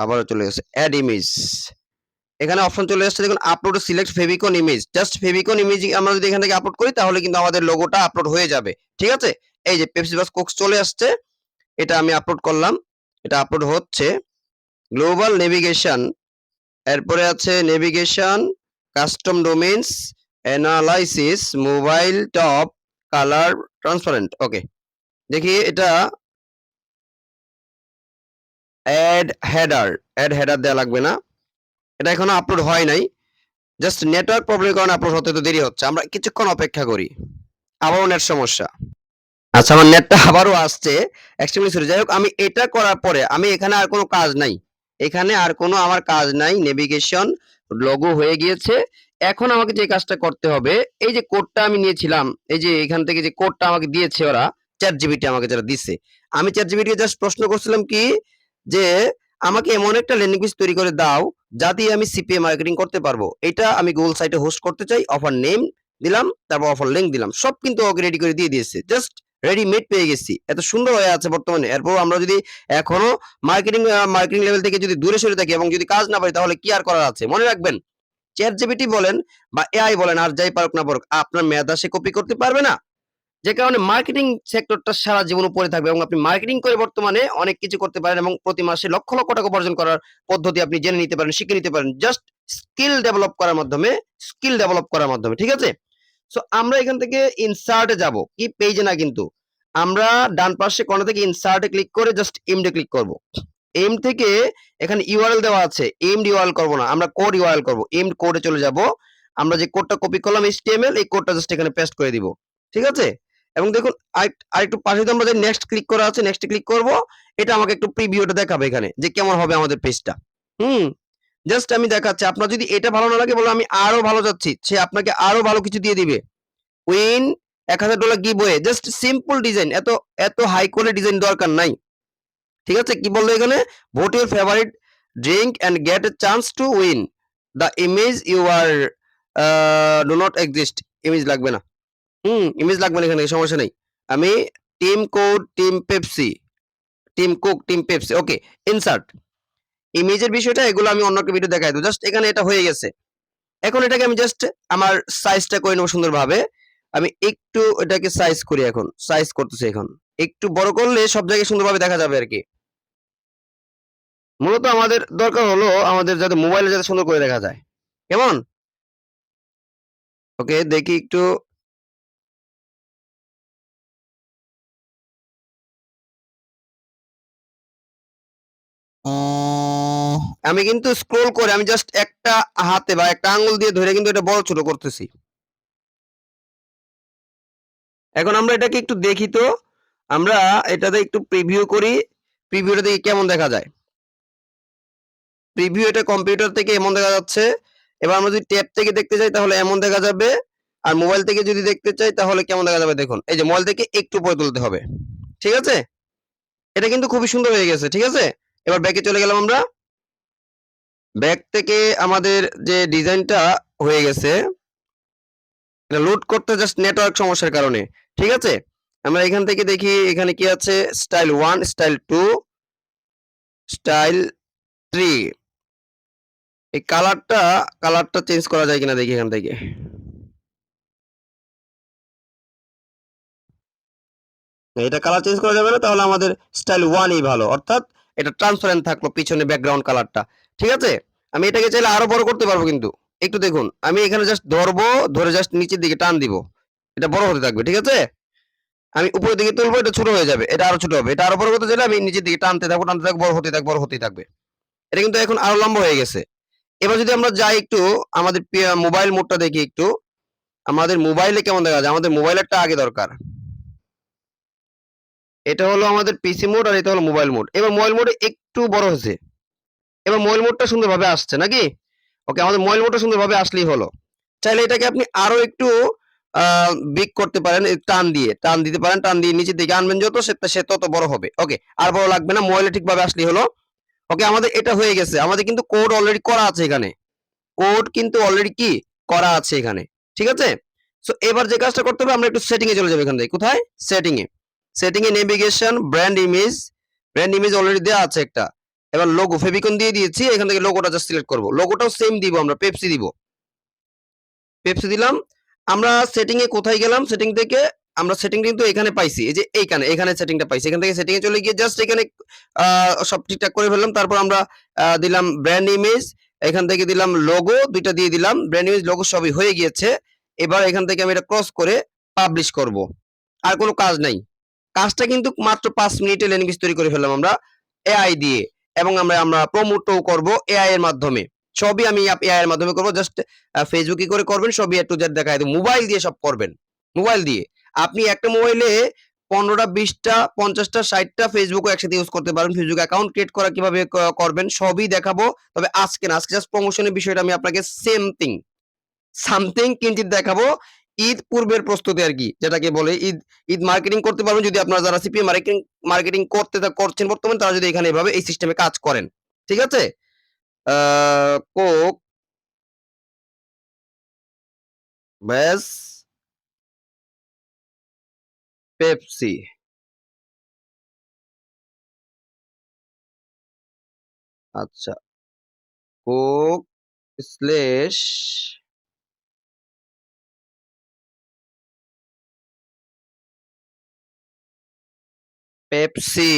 আবারও চলে গেছে অ্যাড ইমেজ, এখানে অপশন চলে আসছে দেখুন upload select favicon image. Just favicon image আমরা যদি এখান থেকে আপলোড করি তাহলে কিন্তু আমাদের লোগোটা আপলোড হয়ে যাবে। ঠিক আছে, এই যে পেপসি বাস কোক চলে আসছে, এটা আমি আপলোড করলাম, এটা আপলোড হচ্ছে। গ্লোবাল নেভিগেশন, এরপরে আছে navigation, custom domains, analysis, mobile top, colour transparent. Okay, দেখি এটা অ্যাড হেডার দেওয়া লাগবে না, এটা এখনো আপলোড হয় নাই। জাস্ট নেটওয়ার্ক প্রবলেমের কারণে আপলোড হতে তো দেরি হচ্ছে। আমরা কিছুক্ষণ অপেক্ষা করি। আবারও নেট সমস্যা। আচ্ছা আমার নেটটা আবারও আসছে, এক্সট্রিমলি সরি। যাই হোক, আমি এটা করার পরে আমি এখানে আর কোনো কাজ নাই, এখানে আর কোনো আমার কাজ নাই। নেভিগেশন লোগো হয়ে গিয়েছে। এখন আমাকে যে কাজটা করতে হবে, এই যে কোডটা আমি নিয়েছিলাম, এই যে এখান থেকে যে কোডটা আমাকে দিয়েছে ওরা, চ্যাট জিপিটি আমাকে যেটা দিছে, আমি চ্যাট জিপিটিকে জাস্ট প্রশ্ন করছিলাম কি, যে আমাকে এমন একটা ল্যান্ডিং পেজ তৈরি করে দাও যাতে আমি সিপিএ মার্কেটিং করতে পারবো। এটা আমি গুগল সাইটে হোস্ট করতে চাই। অফার নেম দিলাম, তারপর অফার লিংক দিলাম, সব কিন্তু ওকে রেডি করে দিয়ে দিয়েছে। জাস্ট রেডিমেড পেয়ে গেছি, এত সুন্দর হয়ে আছে বর্তমানে। এরপর আমরা যদি এখনো মার্কেটিং লেভেল থেকে যদি দূরে সরে থাকি এবং যদি কাজ না পাই তাহলে কি আর করার আছে। মনে রাখবেন, চ্যাট জিপিটি বলেন বা এআই বলেন আর যাই পারুক না পারুক, আপনার মেধা সে কপি করতে পারবে না। যে কারণে মার্কেটিং সেক্টরটা সারা জীবন উপরে থাকবে, এবং আপনি মার্কেটিং করে বর্তমানে অনেক কিছু করতে পারেন, এবং প্রতি মাসে লক্ষ লক্ষ টাকা উপার্জন করার পদ্ধতি আপনি জেনে নিতে পারেন, শিখে নিতে পারেন, জাস্ট স্কিল ডেভেলপ করার মাধ্যমে। ঠিক আছে, সো আমরা এখান থেকে ইনসার্টে যাব, কি পেজে না, কিন্তু আমরা ডান পাশে কোণা থেকে ইনসার্টে ক্লিক করে জাস্ট এমডে ক্লিক করব। এম থেকে এখানে ইউআরএল দেওয়া আছে, এমড ইউআরএল করব না, আমরা কোড ইউআরএল করব। এমড কোডে চলে যাব, আমরা যে কোডটা কপি করলাম এইচটিএমএল, এই কোডটা জাস্ট এখানে পেস্ট করে দিব। ঠিক আছে, এবং দেখুন আরেকটু পাশে তো আমরা যে নেক্সট ক্লিক করা আছে, নেক্সট ক্লিক করব। এটা আমাকে একটু প্রিভিউটা দেখাবে এখানে যে কেমন হবে আমাদের পেজটা। হুম, জাস্ট আমি দেখাচ্ছি। আপনার যদি এটা ভালো না লাগে বলে আমি আরো ভালো যাচ্ছি, সে আপনাকে আরো ভালো কিছু দিয়ে দিবে। Win $1000 giveaway, just simple design, এত এত হাই কোয়ালিটি ডিজাইন দরকার নাই। ঠিক আছে, কি বললো এখানে, vote your favourite drink and get a chance to win the image you are do not exist. Image লাগবে না, ইমেজ লাগবে না, এখানে সমস্যা নেই। আমি team code, team Pepsi, team Coke, team Pepsi. Okay, insert ইমেজের বিষয়টা এগুলো আমি অন্য একটা ভিডিও দেখাই দেবো। জাস্ট এখানে এটা হয়ে গেছে। এখন এটাকে আমি জাস্ট আমার সাইজটা করে নেবো সুন্দরভাবে। আমি একটু এটাকে সাইজ করি, এখন সাইজ করতেছি। এখন একটু বড় করলে সব জায়গায় সুন্দরভাবে দেখা যাবে আর কি। মূলত আমাদের দরকার হলো আমাদের যাতে মোবাইলে যাতে সুন্দর করে দেখা যায়। কেমন? ওকে, দেখি একটু। আমি কিন্তু স্ক্রল করে আমি জাস্ট একটা হাতে বা একটা আঙ্গুল দিয়ে ধরে কিন্তু এটা বড় ছোট করতেছি। এখন আমরা এটাকে একটু দেখি তো, আমরা এটাতে একটু প্রিভিউ করি, প্রিভিউটা দেখি কেমন দেখা যায়। প্রিভিউ এটা কম্পিউটার থেকে এমন দেখা যাচ্ছে। এবার আমরা যদি ট্যাব থেকে দেখতে চাই তাহলে এমন দেখা যাবে, আর মোবাইল থেকে যদি দেখতে চাই তাহলে কেমন দেখা যাবে দেখুন। এই যে মোবাইল থেকে একটু উপরে তুলতে হবে। ঠিক আছে, এটা কিন্তু খুবই সুন্দর হয়ে গেছে। ঠিক আছে, এবার ব্যাকে চলে গেলাম আমরা। ব্যাক থেকে আমাদের যে ডিজাইনটা হয়ে গেছে, এটা লোড করতে জাস্ট নেটওয়ার্ক সমস্যার কারণে। ঠিক আছে, আমরা এখান থেকে দেখি এখানে কি আছে, স্টাইল 1, স্টাইল 2, স্টাইল 3। এই কালারটা চেঞ্জ করা যায় কিনা দেখি এখান থেকে। এটা কালার চেঞ্জ করা যাবে না, তাহলে আমাদের স্টাইল 1ই ভালো, অর্থাৎ এটা ট্রান্সপারেন্ট থাকলো পিছনে ব্যাকগ্রাউন্ড কালারটা। ঠিক আছে, আমি এটাকে চাইলে আরো বড় করতে পারবো, কিন্তু একটু দেখুন, আমি এখানে জাস্ট ধরবো, ধরে জাস্ট নিচের দিকে টান দিব, এটা বড় হতে থাকবে। ঠিক আছে, আমি উপরের দিকে তুলবো, এটা ছোট হয়ে যাবে, এটা আরো ছোট হবে, এটা আরো বড় করতে চাইলে আমি নিচের দিকে টানতে থাকবো, বড় হতে থাকবে, বড় হতেই থাকবে। এটা কিন্তু এখন আরো লম্বা হয়ে গেছে। এবার যদি আমরা যাই একটু আমাদের মোবাইল মোডটা দেখি একটু, আমাদের মোবাইলে কেমন দেখা যায়। আমাদের মোবাইলেরটা আগে দরকার। এটা হলো আমাদের পিসি মোড আর এটা হলো মোবাইল মোড। এবার মোবাইল মোডে একটু বড় হয়েছে, এবার মোবাইল মোডটা সুন্দরভাবে আসছে নাকি। ওকে, আমাদের মোবাইল মোডটা সুন্দরভাবে আসলেই হলো। চাইলে এটাকে আপনি আরো একটু বিগ করতে পারেন, টান দিতে পারেন, টান দিয়ে নিচের দিকে আনবেন, যত সে তত বড় হবে। ওকে, আর বড় লাগবে না, মোবাইলে ঠিকভাবে আসলেই হলো। ওকে, আমাদের এটা হয়ে গেছে। আমাদের কিন্তু কোড অলরেডি করা আছে এখানে, কোড কিন্তু অলরেডি কি করা আছে এখানে। ঠিক আছে, সো এবার যে কাজটা করতে হবে, আমরা একটু সেটিং এ চলে যাবো। এখান থেকে কোথায়, সেটিং এ নেভিগেশন, ব্র্যান্ড ইমেজ অলরেডি দেওয়া আছে একটা। এবার লোগো ফেভিকন দিয়ে দিয়েছি, এখান থেকে লোগোটা জাস্ট সিলেক্ট করব। লোগোটাও সেম দিব, আমরা পেপসি দিব, পেপসি দিলাম। আমরা সেটিং এ কোথায় গেলাম, সেটিং থেকে আমরা সেটিং কিন্তু এখানে পাইছি, এই যে এখানে সেটিংটা পাইছি। এখান থেকে সেটিং এ চলে গিয়ে জাস্ট এখানে সব ঠিকঠাক করে ফেললাম। তারপর আমরা দিলাম ব্র্যান্ড ইমেজ, এখান থেকে দিলাম লোগো, দুইটা দিয়ে দিলাম, ব্র্যান্ড ইমেজ লোগো সবই হয়ে গিয়েছে। এবার এখান থেকে আমি এটা ক্রস করে পাবলিশ করব, আর কোনো কাজ নাই। কাজটা কিন্তু মাত্র 5 মিনিটে ল্যান্ডিং পেজ তৈরি করে ফেললাম আমরা এআই দিয়ে, এবং আমরা প্রমোটও করব এআই এর মাধ্যমে। সবই আমি এআই এর মাধ্যমে করব। জাস্ট ফেসবুক কি করে করবেন সবই একটু দেখায় দেব। মোবাইল দিয়ে সব করবেন, মোবাইল দিয়ে। আপনি একটা মোবাইলে 15টা 20টা 50টা 60টা ফেসবুকও একসাথে ইউজ করতে পারেন। ফেসবুক অ্যাকাউন্ট ক্রিয়েট করা কিভাবে করবেন সবই দেখাবো। তবে আজকে না, আজকে জাস্ট প্রমোশনের বিষয়টা আমি আপনাকে সামথিং কিঞ্চিত দেখাবো। ঈদ পূর্বের প্রস্তুতি আর কি, যেটাকে বলে ঈদ ঈদ মার্কেটিং করতে পারবেন যদি আপনারা যারা সিপিএম মার্কেটিং করছেন বর্তমানে, তারা যদি এখানে এভাবে এই সিস্টেমে কাজ করেন। ঠিক আছে, কোক, ব্যাস, পেপসি, আচ্ছা, Coke slash Pepsi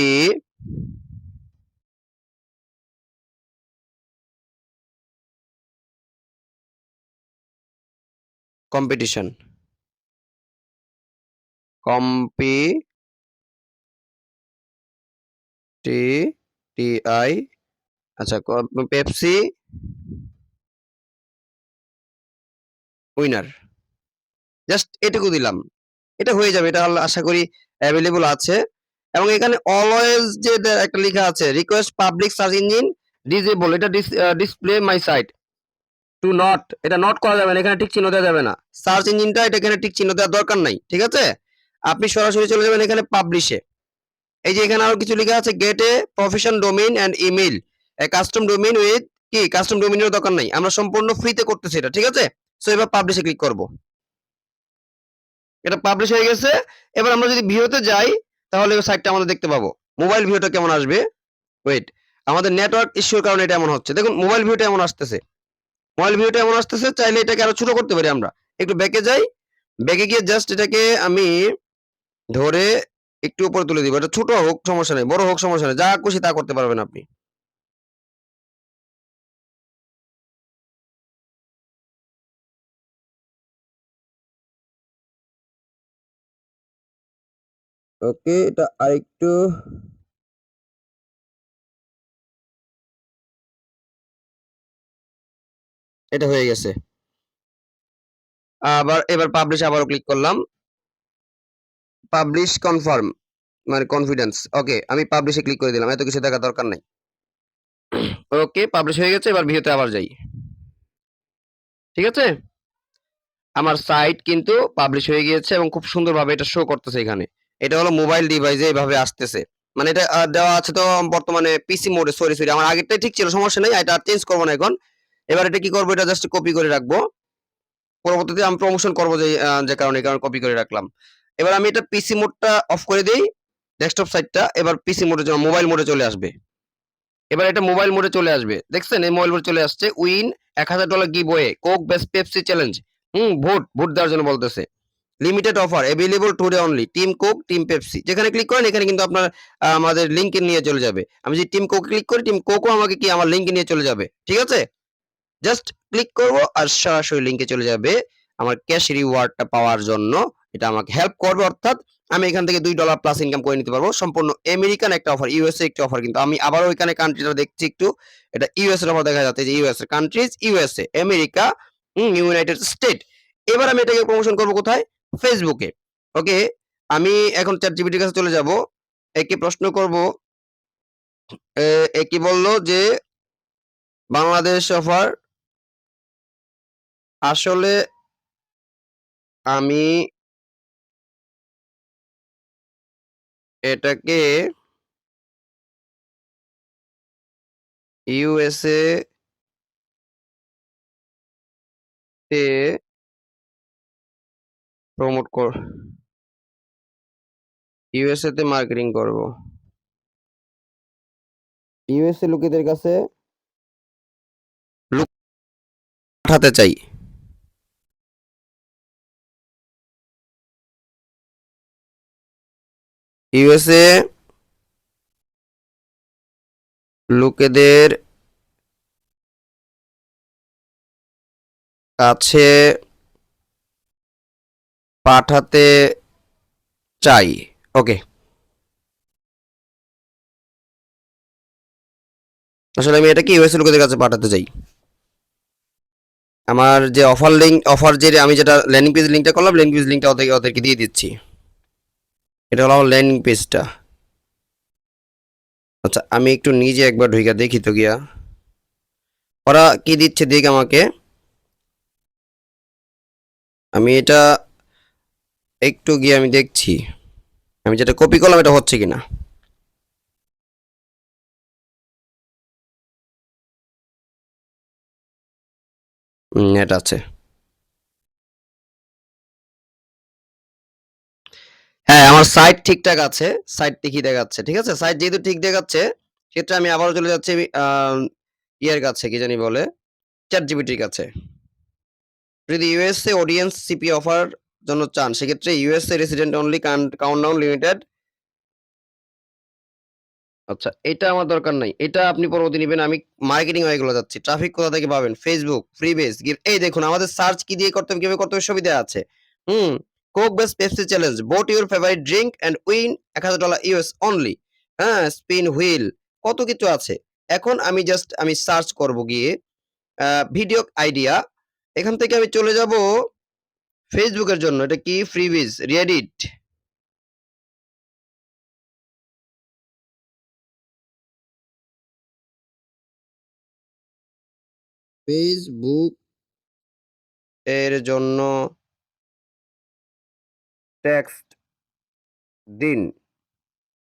competition, T T I, আচ্ছা, পেপসি উইনার, জাস্ট এটুকু দিলাম, এটা হয়ে যাবে। এটা আশা করি অ্যাভেলেবল আছে। এবং এখানে অলওয়েজ যে একটা লেখা আছে, request public search engine disable, এটা display my site to not, এটা নট করা যাবে না, এখানে টিক চিহ্ন দেওয়া যাবে না। সার্চ ইঞ্জিনটা এটা এখানে টিক চিহ্ন দেওয়ার দরকার নাই। ঠিক আছে, আপনি সরাসরি চলে যাবেন এখানে পাবলিশে। এই যে এখানে আরো কিছু লেখা আছে, get a profession domain and email, custom domain with কি, কাস্টম ডোমেইনের দরকার নাই, আমরা সম্পূর্ণ ফ্রিতে করতেছি এটা। ঠিক আছে, সো এবার পাবলিশে ক্লিক করব। এটা পাবলিশ হয়ে গেছে। এবার আমরা যদি ভিউতে যাই, তাহলে সাইটটা আমাদের দেখতে পাবো। মোবাইল ভিউটা কেমন আসবে, ওয়েট, আমাদের নেটওয়ার্ক ইস্যুর কারণে এটা এমন হচ্ছে। দেখুন মোবাইল ভিউটা এমন আসতেছে, চাইলে এটাকে আরো ছোট করতে পারি আমরা। একটু ব্যাকে যাই, ব্যাকে গিয়ে জাস্ট এটাকে আমি ধরে একটু উপরে তুলে দিব। এটা ছোট হোক সমস্যা নেই, বড় হোক সমস্যা নেই, যা খুশি তা করতে পারবেন আপনি। ওকে, এটা আরেকটু, এটা হয়ে গেছে। এবার পাবলিশ আবারও ক্লিক করলাম, পাবলিশ কনফার্ম মানে কনফিডেন্স। ওকে, আমি পাবলিশে ক্লিক করে দিলাম, এত কিছু দেখার দরকার নাই। ওকে, পাবলিশ হয়ে গেছে। এবার ভিউতে আবার যাই। ঠিক আছে, আমার সাইট কিন্তু পাবলিশ হয়ে গিয়েছে এবং খুব সুন্দরভাবে এটা শো করতেছে এখানে। এটা হলো মোবাইল ডিভাইসে এইভাবে আসতেছে। মানে এটা দেওয়া আছে তো বর্তমানে পিসি মোডে, সরি আমার আগেরটাই ঠিক ছিল, সমস্যা নেই, এটা আর চেঞ্জ করবো না এখন। এবার এটা কি করবো, এটা জাস্ট কপি করে রাখবো, পরবর্তীতে আমি প্রমোশন করবো যে কারণে, এই কারণে কপি করে রাখলাম। এবার আমি এটা পিসি মোডটা অফ করে দিই, ডেস্কটপ সাইডটা, এবার পিসি মোডে মোবাইল মোডে চলে আসবে। এবার এটা মোবাইল মোডে চলে আসবে, দেখছেন এই মোবাইল মোডে চলে আসছে। Win $1000 give way, Coke best Pepsi challenge, vote দেওয়ার জন্য বলতেছে। Limited offer available today only, team Coke team Pepsi, যেখানে ক্লিক করেন এখানে কিন্তু আপনার আমাদের লিঙ্কে নিয়ে চলে যাবে। আমি যদি টিম কোক ক্লিক করি, টিম কোকও আমাকে কি আমার লিঙ্কে নিয়ে চলে যাবে, ঠিক আছে। জাস্ট ক্লিক করব আর সরাসরি লিঙ্কে চলে যাবে আমার ক্যাশ রিওয়ার্ডটা পাওয়ার জন্য। এটা আমাকে হেল্প করবে, অর্থাৎ আমি এখান থেকে $2 প্লাস ইনকাম করে নিতে পারবো। সম্পূর্ণ আমেরিকান একটা অফার, ইউএসএ একটা অফার, কিন্তু আমি আবারও এখানে কান্ট্রিটা দেখছি একটু, এটা ইউএস এর অফার দেখা যাচ্ছে, যে USA countries, USA America, United state. এবার আমি এটাকে প্রমোশন করব কোথায়, ফেসবুকে। ওকে, আমি এখন চ্যাট জিপিটির কাছে চলে যাব, একে প্রশ্ন করব, এ কি বললো যে বাংলাদেশ অফার, আসলে আমি এটাকে ইউএসএ তে প্রমোট কর, ইউএসএ তে মার্কেটিং করব, ইউএসএ লোকেদের কাছে লোক পাঠাতে চাই। ইউএসএ লোকেদের কাছে পাঠাতে চাই। ওকে, আসলে আমি এটাকে ইউএসএ লোকেদের কাছে পাঠাতে চাই। আমার যে অফার লিঙ্ক, অফার যে আমি যেটা ল্যান্ডিং পেজ লিঙ্কটা করলাম, ল্যান্ডিং পেজ লিঙ্কটা ওদেরকে দিয়ে দিচ্ছি। এটা হলো আমার ল্যান্ডিং পেজটা। আচ্ছা, আমি একটু নিজে একবার ঢুইকা দেখি তো গিয়া ওরা কি দিচ্ছে, দেখ আমাকে। আমি এটা একটু গিয়ে আমি দেখছি, আমি যেটা কপি করলাম এটা হচ্ছে কিনা। এটা আছে, হ্যাঁ আমার সাইট ঠিকঠাক আছে, সাইট ঠিকই দেখাচ্ছে, ঠিক আছে। সাইট যেহেতু ঠিক দেখাচ্ছে, সেক্ষেত্রে আমি আবারও চলে যাচ্ছি ইয়ের কাছে, কি জানি বলে, চ্যাট জিপিটির কাছে। যদি ইউএসএ অডিয়েন্স সিপি অফার জন্য চান, সেক্ষেত্রে USA resident only, countdown limited. আচ্ছা, এটা আমার দরকার নাই, এটা আপনি পরবর্তী নেবেন। আমি মার্কেটিং এগুলো যাচ্ছি। ট্রাফিক কোথা থেকে পাবেন, ফেসবুক ফ্রি বেস গিভ, এই দেখুন আমাদের সার্চ কি দিয়ে করতে হবে, কিভাবে করতে হবে, সুবিধা আছে। Hmm, Coke versus Pepsi challenge, vote your favourite drink and win $1000 US only, হ্যাঁ স্পিন হুইল, কত কিছু আছে। এখন আমি জাস্ট আমি সার্চ করব গিয়ে ভিডিও আইডিয়া, এখান থেকে আমি চলে যাব ফেসবুকের জন্য, এটা কি ফ্রিবিজ রেডিট, ফেসবুক এর জন্য টেক্সট দিন।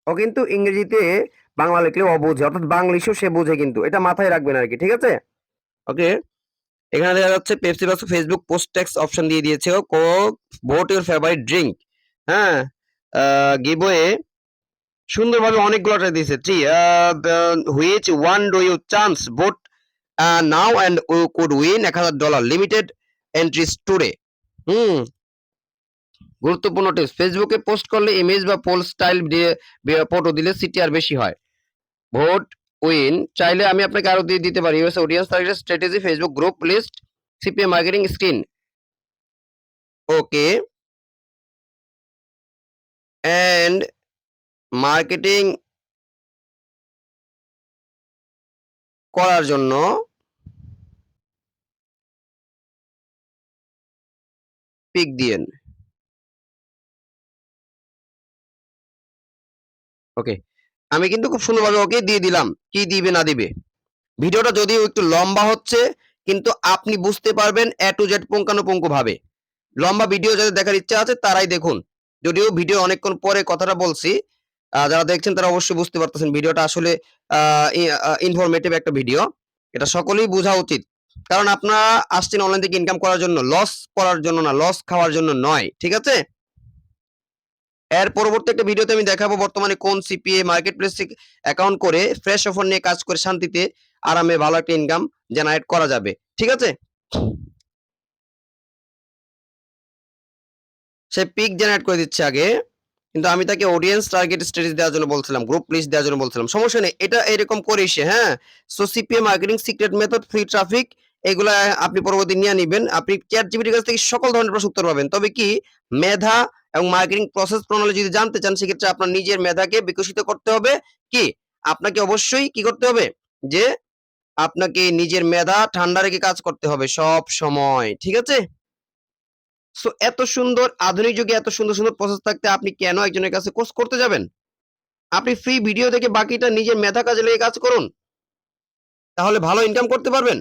ও কিন্তু ইংরেজিতে বাংলা লিখলেও অবুঝে, অর্থাৎ বাংলিশও সে বোঝে, কিন্তু এটা মাথায় রাখবেন আর কি, ঠিক আছে। ওকে, এখানে দেখা যাচ্ছে Pepsi plus Facebook post text option দিয়ে দিয়েছে, ও Coke vote your favourite drink, হ্যাঁ গিভওয়ে সুন্দরভাবে অনেকগুলোটা দিয়েছে। Which one do you chance vote now and you could win $1000 limited entries today. হুম, গুরুত্বপূর্ণ টিপস, ফেসবুকে পোস্ট করলে ইমেজ বা পোল স্টাইল দিয়ে ফটো দিলে সিটিআর বেশি হয়। ভোট উইন চাইলে আমি আপনাকে আরো দিয়ে দিতে পারি, US audience target strategy, Facebook group list, CPM marketing screen. Okay, and marketing করার জন্য পিক দিয়েন। ওকে, আমি কিন্তু খুব সুন্দরভাবে ওকে দিয়ে দিলাম, কি দিবে না দিবে। ভিডিওটা যদিও একটু লম্বা হচ্ছে, কিন্তু আপনি বুঝতে পারবেন এ টু জেড পুঙ্খানুপুঙ্খ ভাবে। লম্বা ভিডিও যাদের দেখার ইচ্ছা আছে তারাই দেখুন। যদিও ভিডিও অনেকক্ষণ পরে কথাটা বলছি, যারা দেখছেন তারা অবশ্যই বুঝতে পারতেছেন ভিডিওটা আসলে ইনফরমেটিভ একটা ভিডিও। এটা সকলেই বোঝা উচিত। কারণ আপনারা আসছেন অনলাইন থেকে ইনকাম করার জন্য, লস করার জন্য না, লস খাওয়ার জন্য নয়। ঠিক আছে? এর পরবর্তী একটা ভিডিওতে আমি দেখাবো বর্তমানে কোন সিপিএ মার্কেট প্লেস অ্যাকাউন্ট করে ফ্রেশ অফার নিয়ে কাজ করে শান্তিতে আরামে ভালো একটা ইনকাম জেনারেট করা যাবে। ঠিক আছে? সে পিক জেনারেট করে দিচ্ছে আগে, কিন্তু আমি তাকে অডিয়েন্স টার্গেট স্ট্র্যাটেজি দেওয়ার জন্য বলছিলাম, গ্রুপ লিস্ট দেওয়ার জন্য বলছিলাম। সমস্যা নেই, এটা এরকম করেই সে, হ্যাঁ। So CPA marketing secret method, free traffic, এগুলা আপনি পরবর্তী নিয়ে নিবেন। আপনি চ্যাট জিপিটির কাছ থেকে সকল ধরনের প্রশ্ন উত্তর পাবেন। তবে কি মেধা এবং মার্কেটিং প্রসেস প্রণালী যদি জানতে চান, সেক্ষেত্রে আপনার নিজের মেধাকে বিকশিত করতে হবে। কি আপনাকে অবশ্যই কি করতে হবে, যে আপনাকে নিজের মেধা ঠান্ডা রেখে কাজ করতে হবে সব সময়। ঠিক আছে? সো এত সুন্দর আধুনিক যুগে এত সুন্দর সুন্দর প্রসেস থাকতে আপনি কেন একজনের কাছে কোর্স করতে যাবেন? আপনি ফ্রি ভিডিও দেখে বাকিটা নিজের মেধা কাজে লেগে কাজ করুন, তাহলে ভালো ইনকাম করতে পারবেন।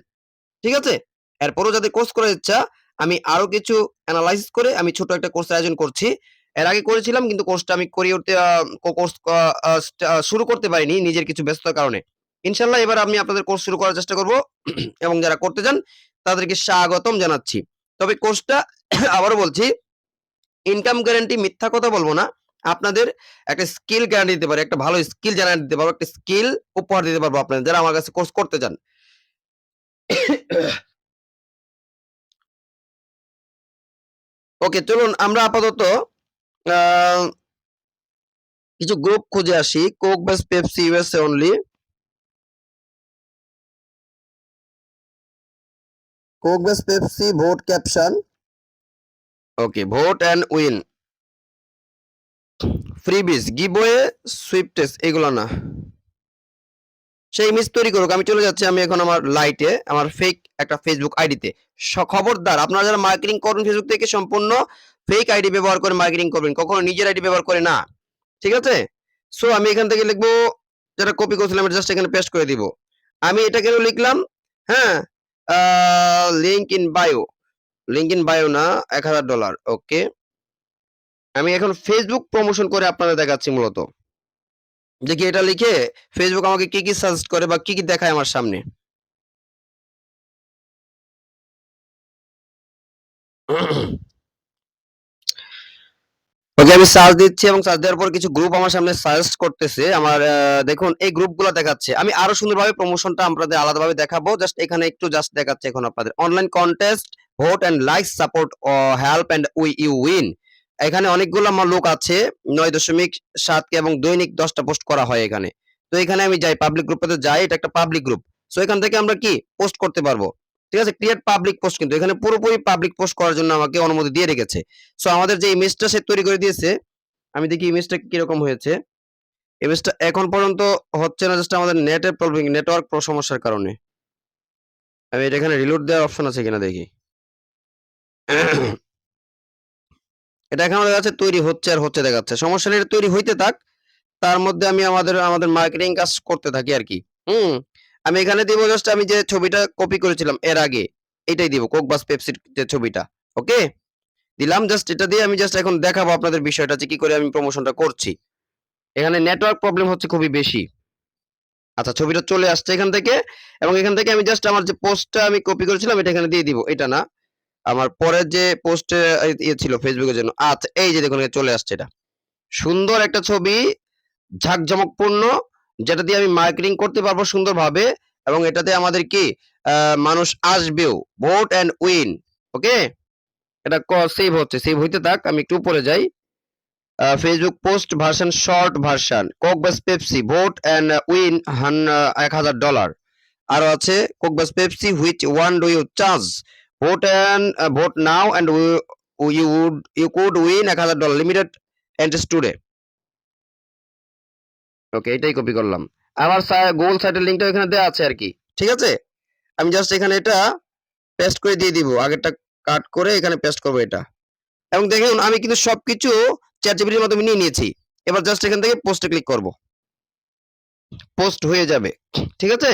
ঠিক আছে? এরপরও যাদের কোর্স করার ইচ্ছা, আমি আরো কিছু অ্যানালাইসিস করে আমি ছোট একটা কোর্স আয়োজন করছি। এর আগে করেছিলাম, কিন্তু কোর্সটা আমি করিয়ে উঠতে কোর্স শুরু করতে পারিনি নিজের কিছু ব্যস্ততার কারণে। ইনশাল্লাহ এবার আমি আপনাদের কোর্স শুরু করার চেষ্টা করব এবং যারা করতে চান তাদেরকে স্বাগতম জানাচ্ছি। তবে কোর্সটা আবারও বলছি, ইনকাম গ্যারান্টি মিথ্যা কথা বলবো না। আপনাদের একটা স্কিল গ্যারান্টি দিতে পারে, একটা ভালো স্কিল জানাই দিতে পারবো, একটা স্কিল উপহার দিতে পারবো আপনাদের যারা আমার কাছে কোর্স করতে চান। ওকে, চলুন আমরা আপাতত আহ, কিছু গ্রুপ খুঁজে আসি। Coke versus Pepsi USA only, Coke versus Pepsi vote caption, okay, vote and win, freebies, giveaway, sweepstakes, এগুলো না। সেই ইমেজ তৈরি করুক, আমি চলে যাচ্ছি। আমি এখন আমার লাইটে আমার ফেক একটা ফেসবুক আইডিতে। খবরদার, আপনারা যারা মার্কেটিং করুন ফেসবুক থেকে, সম্পূর্ণ ফেক আইডি ব্যবহার করে মার্কেটিং করবেন, কখনো নিজের আইডি ব্যবহার করে না। ঠিক আছে? সো আমি এখান থেকে লিখবো, যেটা কপি করছিলাম জাস্ট এখানে পেস্ট করে দিব। আমি এটা কেন লিখলাম, হ্যাঁ, link in bio, link in bio না, $1000। ওকে, আমি এখন ফেসবুক প্রমোশন করে আপনাদের দেখাচ্ছি মূলত, যে কি এটা লিখে ফেসবুক আমাকে কি কি সাজেস্ট করে বা কি কি দেখায় আমার সামনে। ওকে, আমি সার্চ দিচ্ছি এবং সার্চ দেওয়ার পর কিছু গ্রুপ আমার সামনে সাজেস্ট করতেছে আমার। দেখুন এই গ্রুপগুলো দেখাচ্ছে। আমি আরো সুন্দরভাবে প্রমোশনটা আপনাদের আলাদাভাবে দেখাবো। জাস্ট এখানে একটু জাস্ট দেখাচ্ছে এখন আপনাদের online contest, vote and like support, help and you win. এখানে অনেকগুলো আমার লোক আছে, 9.7K, এবং দৈনিক 10টা পোস্ট করা হয় এখানে। তো এখানে আমি যাই, পাবলিক গ্রুপে যাই, এটা একটা পাবলিক গ্রুপ। সো এখান থেকে আমরা কি পোস্ট করতে পারবো। ঠিক আছে? ক্রিয়েট পাবলিক পোস্ট, কিন্তু এখানে পুরোপুরি পাবলিক পোস্ট করার জন্য আমাকে অনুমতি দিয়ে রেখেছে। সো আমাদের যে ইমেজটা সে তৈরি করে দিয়েছে, আমি দেখি ইমেজটা কিরকম হয়েছে। ইমেজটা এখন পর্যন্ত হচ্ছে না, জাস্ট আমাদের নেটের প্রবলেম, নেটওয়ার্ক সমস্যার কারণে। আমি এটা এখানে রিলোড দেওয়ার অপশন আছে কিনা দেখি। এটা এখন দেখা যাচ্ছে তৈরি হচ্ছে আর হচ্ছে দেখাচ্ছে। সমস্যা নেই, এটা তৈরি হইতে থাক, তার মধ্যে আমি আমাদের আমাদের মার্কেটিং কাজ করতে থাকি আর কি। হুম, আমি এখানে দিব জাস্ট আমি যে ছবিটা কপি করেছিলাম এর আগে, এটাই দিব, কোক বাস পেপসির যে ছবিটা। ওকে, দিলাম। জাস্ট এটা দিয়ে আমি জাস্ট এখন দেখাবো আপনাদের বিষয়টা, যে কি করে আমি প্রমোশনটা করছি। এখানে নেটওয়ার্ক প্রবলেম হচ্ছে খুবই বেশি। আচ্ছা, ছবিটা চলে আসছে এখান থেকে, এবং এখান থেকে আমি জাস্ট আমার যে পোস্টটা আমি কপি করেছিলাম এটা এখানে দিয়ে দিব। এটা না, আমার পরের যে পোস্টে ইয়ে ছিল ফেসবুকের জন্য। আচ্ছা, এই যে দেখুন চলে আসছে, এটা সুন্দর একটা ছবি, ঝাঁকজমকপূর্ণ, যেটা দিয়ে আমি মার্কেটিং করতে পারবো সুন্দরভাবে, এবং এটাতে আমাদের কি মানুষ আসবেও। Vote and win. ওকে, এটা সেভ হচ্ছে, সেভ হইতে থাক। আমি একটু উপরে যাই। Facebook post version, short version, Coke versus Pepsi vote and win $1000। আরো আছে Coke versus Pepsi, which one do you charge, vote and vote now and you could win $1000, limited entries today. Okay, এটাই copy করলাম। আমার Google সাইটের লিঙ্কটা এখানে দেওয়া আছে আর কি। ঠিক আছে? আমি জাস্ট এখানে এটা পেস্ট করে দিয়ে দিব, আগেরটা কাট করে এখানে পেস্ট করবো এটা। এবং দেখুন আমি কিন্তু সবকিছু চ্যাটজিপিটির মাধ্যমে নিয়ে নিয়েছি। এবার জাস্ট এখান থেকে পোস্টে ক্লিক করব, পোস্ট হয়ে যাবে। ঠিক আছে?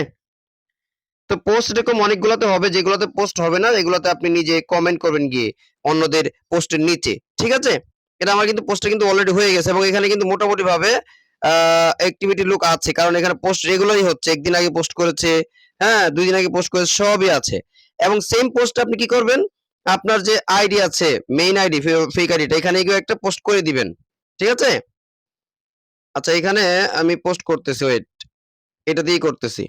তো পোস্ট এরকম অনেকগুলোতে হবে, যেগুলোতে পোস্ট হবে না এগুলোতে আপনি নিজে কমেন্ট করবেন গিয়ে অন্যদের পোস্টের নিচে। ঠিক আছে? এটা আমার কিন্তু পোস্টটা কিন্তু অলরেডি হয়ে গেছে এবং এখানে কিন্তু মোটামুটি ভাবে অ্যাক্টিভিটি লুক আছে, কারণ এখানে পোস্ট রেগুলারই হচ্ছে, একদিন আগে পোস্ট করেছে, হ্যাঁ 2 দিন আগে পোস্ট করেছে, সবই আছে। এবং সেম পোস্ট আপনি কি করবেন, আপনার যে আইডি আছে, মেইন আইডি, ফেক আইডিটা, এখানে গিয়ে একটা পোস্ট করে দিবেন, ঠিক আছে? আচ্ছা এখানে আমি পোস্ট করতেছি, ওয়েট, এটা দিয়েই করতেছি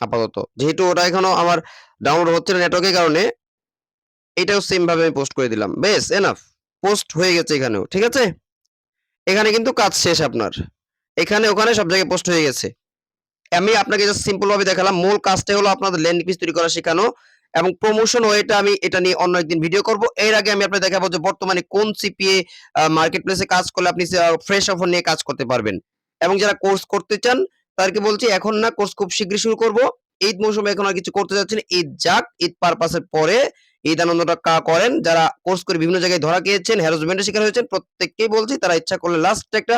আপাতত, যেহেতু ওটা এখনো আমার ডাউনলোড হচ্ছে না নেটওয়ার্কের কারণে। এটাও সেম ভাবে আমি পোস্ট করে দিলাম, বেশ এনাফ, পোস্ট হয়ে গেছে এখানেও, ঠিক আছে? এখানে কিন্তু কাজ শেষ আপনার, এখানে ওখানে সব জায়গায় পোস্ট হয়ে গেছে। আমি আপনাকে জাস্ট সিম্পল ভাবে দেখালাম, মূল কাজটা হলো আপনাদের ল্যান্ডিং পেজ তৈরি করা শেখানো এবং প্রমোশন ওয়েটা আমি এটা নিয়ে অন্য একদিন ভিডিও করব। এর আগে আমি আপনাকে দেখাবো যে বর্তমানে কোন সিপিএ মার্কেট প্লেসে কাজ করলে আপনি ফ্রেশ অফার নিয়ে কাজ করতে পারবেন। এবং যারা কোর্স করতে চান তাদেরকে বলছি এখন না, কোর্স খুব শীঘ্রই শুরু করব। ঈদ মৌসুমে এখন আর কিছু করতে যাচ্ছি না, ঈদ যাক, ঈদ পারপাসের পরে ঈদ আনন্দটা করেন। যারা কোর্স করে বিভিন্ন জায়গায় ধরা গিয়েছেন, হ্যারাসমেন্টের শিকার হয়েছেন, প্রত্যেককেই বলছি তারা ইচ্ছা করলে লাস্ট একটা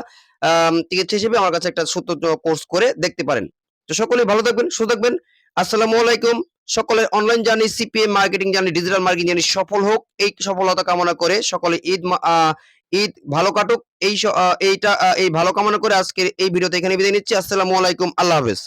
চিকিৎসা হিসেবে আমার কাছে একটা সত্য কোর্স করে দেখতে পারেন। তো সকলেই ভালো থাকবেন, সুস্থ থাকবেন। আসসালামু আলাইকুম। সকলের online journey, CPM marketing journey, digital marketing journey সফল হোক, এই সফলতা কামনা করে সকলে ঈদ ভালো কাটুক, এই ভালো কামনা করে আজকের এই ভিডিওতে এখানে বিদায় নিচ্ছি। আসসালামু আলাইকুম, আল্লাহ হাফেজ।